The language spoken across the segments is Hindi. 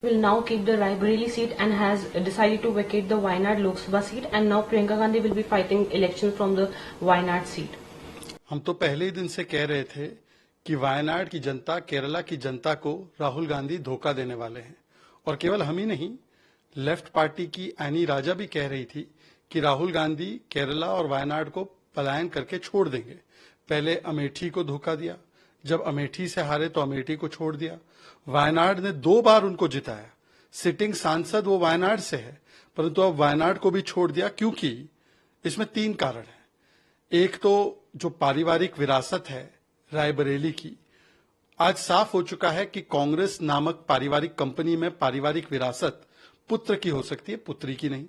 will now keep the Raebareli seat and has decided to vacate the Wayanad Lok Sabha seat, and now Priyanka Gandhi will be fighting elections from the Wayanad seat. हम तो पहले ही दिन से कह रहे थे कि वायनाड की जनता, केरला की जनता को राहुल गांधी धोखा देने वाले हैं। और केवल हम ही नहीं, लेफ्ट पार्टी की एनी राजा भी कह रही थी कि राहुल गांधी केरला और वायनाड को पलायन करके छोड़ देंगे। पहले अमेठी को धोखा दिया, जब अमेठी से हारे तो अमेठी को छोड़ दिया। वायनाड ने 2 बार उनको जिताया, सिटिंग सांसद वो वायनाड से है, परंतु अब वायनाड को भी छोड़ दिया, क्योंकि इसमें 3 कारण है। एक तो जो पारिवारिक विरासत है रायबरेली की, आज साफ हो चुका है कि कांग्रेस नामक पारिवारिक कंपनी में पारिवारिक विरासत पुत्र की हो सकती है, पुत्री की नहीं।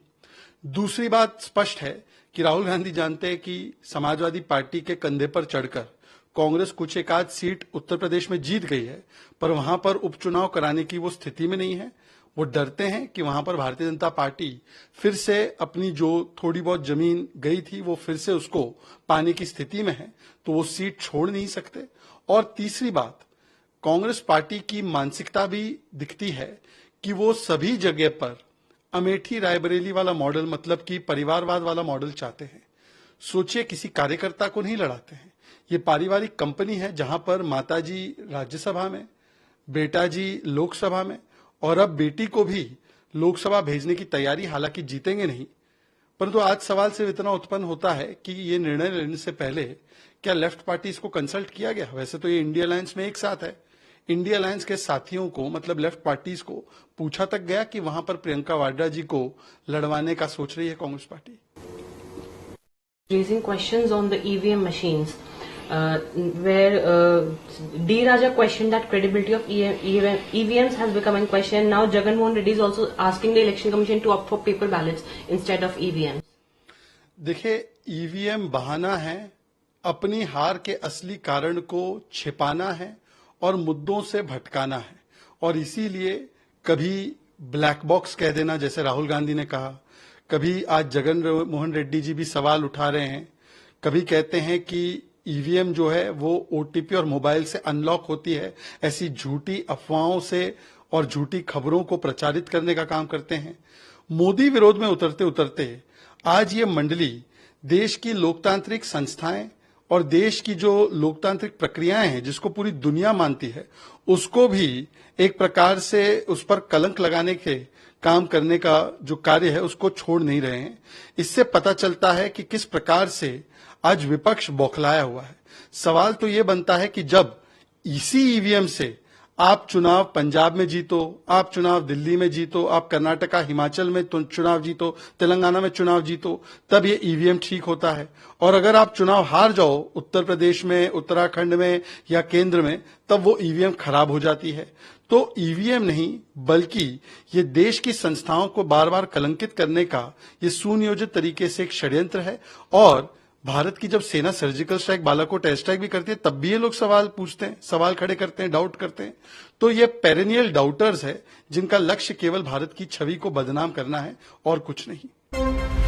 दूसरी बात स्पष्ट है कि राहुल गांधी जानते हैं कि समाजवादी पार्टी के कंधे पर चढ़कर कांग्रेस कुछ एक आध सीट उत्तर प्रदेश में जीत गई है, पर वहां पर उपचुनाव कराने की वो स्थिति में नहीं है। वो डरते हैं कि वहां पर भारतीय जनता पार्टी फिर से अपनी जो थोड़ी बहुत जमीन गई थी वो फिर से उसको पाने की स्थिति में है, तो वो सीट छोड़ नहीं सकते। और तीसरी बात, कांग्रेस पार्टी की मानसिकता भी दिखती है कि वो सभी जगह पर अमेठी रायबरेली वाला मॉडल, मतलब कि परिवारवाद वाला मॉडल चाहते हैं। सोचिए, किसी कार्यकर्ता को नहीं लड़ाते हैं। ये पारिवारिक कंपनी है जहां पर माताजी राज्यसभा में, बेटा जी लोकसभा में, और अब बेटी को भी लोकसभा भेजने की तैयारी, हालांकि जीतेंगे नहीं। परंतु आज सवाल सिर्फ इतना उत्पन्न होता है कि ये निर्णय लेने से पहले क्या लेफ्ट पार्टी इसको कंसल्ट किया गया? वैसे तो ये इंडिया अलायंस में एक साथ है। इंडिया अलायंस के साथियों को, मतलब लेफ्ट पार्टीज को पूछा तक गया कि वहां पर प्रियंका वाड्रा जी को लड़वाने का सोच रही है Congress party? Raising questions on the EVM machines, where D. Raja questioned that credibility of EVMs has become in question. Now Jagan Mohan Reddy is also asking the Election Commission to opt for paper ballots instead of EVMs. देखिए, ईवीएम बहाना है, अपनी हार के असली कारण को छिपाना है और मुद्दों से भटकाना है। और इसीलिए कभी ब्लैक बॉक्स कह देना, जैसे राहुल गांधी ने कहा, कभी आज जगन मोहन रेड्डी जी भी सवाल उठा रहे हैं, कभी कहते हैं कि ईवीएम जो है वो ओटीपी और मोबाइल से अनलॉक होती है। ऐसी झूठी अफवाहों से और झूठी खबरों को प्रचारित करने का काम करते हैं। मोदी विरोध में उतरते उतरते आज ये मंडली देश की लोकतांत्रिक संस्थाएं और देश की जो लोकतांत्रिक प्रक्रियाएं हैं, जिसको पूरी दुनिया मानती है, उसको भी एक प्रकार से उस पर कलंक लगाने के काम करने का जो कार्य है उसको छोड़ नहीं रहे हैं। इससे पता चलता है कि किस प्रकार से आज विपक्ष बौखलाया हुआ है। सवाल तो ये बनता है कि जब इसी ईवीएम से आप चुनाव पंजाब में जीतो, आप चुनाव दिल्ली में जीतो, आप कर्नाटका हिमाचल में चुनाव जीतो, तेलंगाना में चुनाव जीतो, तब ये ईवीएम ठीक होता है। और अगर आप चुनाव हार जाओ उत्तर प्रदेश में, उत्तराखंड में या केंद्र में, तब वो ईवीएम खराब हो जाती है। तो ईवीएम नहीं, बल्कि ये देश की संस्थाओं को बार बार कलंकित करने का ये सुनियोजित तरीके से एक षड्यंत्र है। और भारत की जब सेना surgical strike, Balakot air strike भी करती है, तब भी ये लोग सवाल पूछते हैं, सवाल खड़े करते हैं, डाउट करते हैं। तो ये पेरेनियल डाउटर्स है जिनका लक्ष्य केवल भारत की छवि को बदनाम करना है और कुछ नहीं।